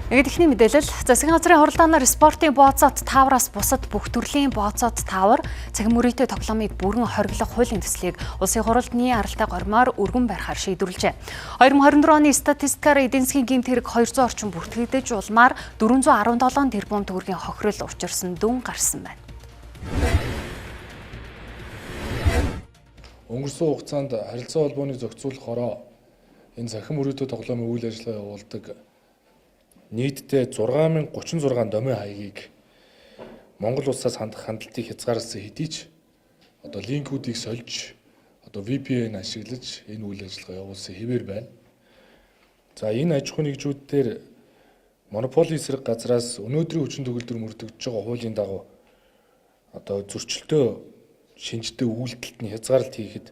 Ингээд ихний мэдээлэл засгийн газрын хуралдаанаар спортын бооцоод таавраас бусад бүх төрлийн бооцоод таавар цахим мөрөөдтэй тоглоомыг бүрэн хориглох хуулийн төслийг улсын хурлын аралтай гормоор өргөн барихаар шийдвэрлэжээ. 2024 оны статистикаар эдийн засгийн гэмт хэрэг 200 орчим бүртгэгдэж улмаар 417 тэрбум төгрөгийн хохирол учирсан дүн гарсан байна. Өнгөрсөн хугацаанд харилцаа холбооны зохицуулахаараа энэ цахим мөрөөдтэй тоглоомын үйл ажиллагаа явуулдаг нийтдээ 6036 домын хаягийг Монгол улсаас хандах хандлтыг хязгаарласан хэдий ч линкүүдийг сольж VPN ашиглаж энэ үйл ажиллагаа явуулсан хэвээр байна. За энэ аж ахуйн нэгжүүдээр монополийн эсрэг газраас өнөөдрийн хүчин төгөлдөр мөрдөгдөж байгаа хуулийн дагуу зөрчилтөө шинжтэй үйлдэлт нь хязгаарлалт хийхэд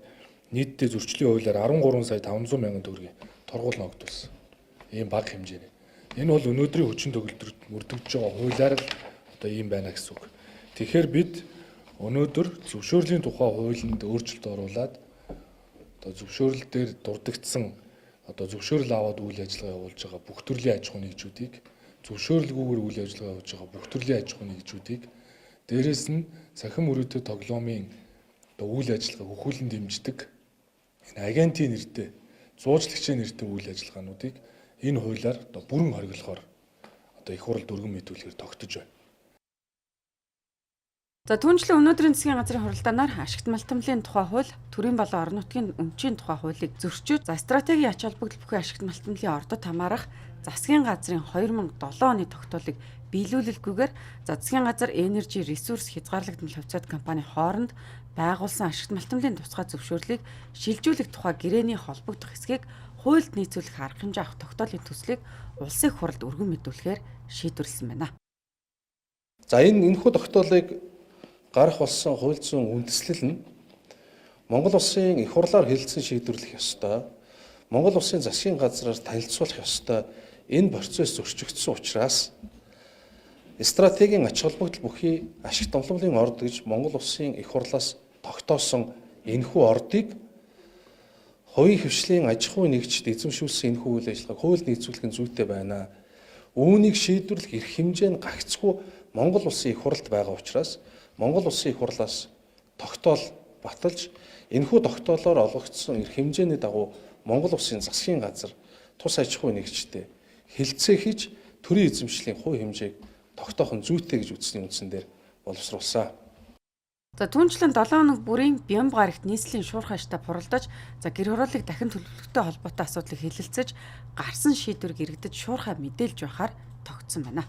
нийтдээ зөрчлийн хуулиар 13 сая 500 мянган төгрөгийн торгуул ногдуулсан. Ийм бага хэмжээний. Энэ бол өнөөдрийн хүчин төгөлдрөд мөрдөгдөж байгаа хуулиар л ийм байна гэсэн үг. Тэгэхээр бид өнөөдөр зөвшөөрлийн тухай хуулинд өөрчлөлт оруулад зөвшөөрөл дээр дурддагдсан зөвшөөрөл аваад үйл ажиллагаа явуулж байгаа бүх төрлийн аж ахуйн нэгжүүдийг зөвшөөрлгүйгээр үйл ажиллагаа явуулж байгаа бүх төрлийн аж ахуйн нэгжүүдийг дээрээс нь цахим мөрөөдтэй тоглоомын үйл ажиллагаа хөхүүлэн дэмждэг энэ агентийн нэртэй зуужлагчийн нэртэй үйл ажиллагаануудыг энэ хуулиар бүрэн хориглохоор их хуралд өргөн мэдүүлэхээр тогтож байна. За түүнчлэн өнөөдрийн засгийн газрын хуралдаанаар ашигт малтамлын тухай хууль, төрийн болон орон нутгийн өмчийн тухай хуулийг зөрчиж, стратегийн ач холбогдол бүхий ашигт малтамлын ордод хамаарах засгийн газрын 2007 оны тогтоолыг биелүүлэлгүйгээр засгийн газар Energy Resource хязгаарлагдмал хувьцаат компани хооронд байгуулсан ашигт малтамлын тусгай зөвшөөрлийг шилжүүлэх тухай гэрээний холбогдох хэсгийг хуульд нийцүүлэх арга хэмжээ авах тогтоолын төслийг улсын хурлд өргөн мэдүүлэхээр шийдвэрлсэн байна. За энэхүү тогтоолыг гарах болсон хууль зүйн үндэслэл нь Монгол Улсын их хурлаар хэлэлцэн шийдвэрлэх ёстой. Монгол Улсын засгийн газраар танилцуулах ёстой. Энэ процесс зөрчигдсөн учраас стратегийн ач холбогдол бүхий ашигт малтамлын орд гэж Монгол Улсын их хурлаас тогтоосон энэхүү ордыг хувийн хвшлийн аж ахуйн нэгжид эзэмшүүлсэн энэхүү үйл ажиллагааг хуульд нийцүүлэх нь зүйтэй байна. Үүнийг шийдвэрлэх эрх хэмжээ нь гагцгүй Монгол Улсын их хурлд байгаа учраас Монгол Улсын их хурлаас тогтоол баталж энэхүү тогтоолоор олгогдсон эрх хэмжээний дагуу Монгол Улсын засгийн газар тус аж ахуйн нэгжтэй хэлэлцээ хийж төрийн эзэмшлийн хувь хэмжээг тогтоох нь зүйтэй гэж үзсний үндсэн дээр боловсруулсан. За түүнчлэн 7 хоног бүрийн Бямб гарагт нийслэлийн шуурхай штаб хуралдаж гэр хорооллыг дахин төлөвлөлттэй холбоотой асуудлыг хэлэлцэж гарсан шийдвэрийг иргэдэд шуурхай мэдээлж байхаар тогтсон байна.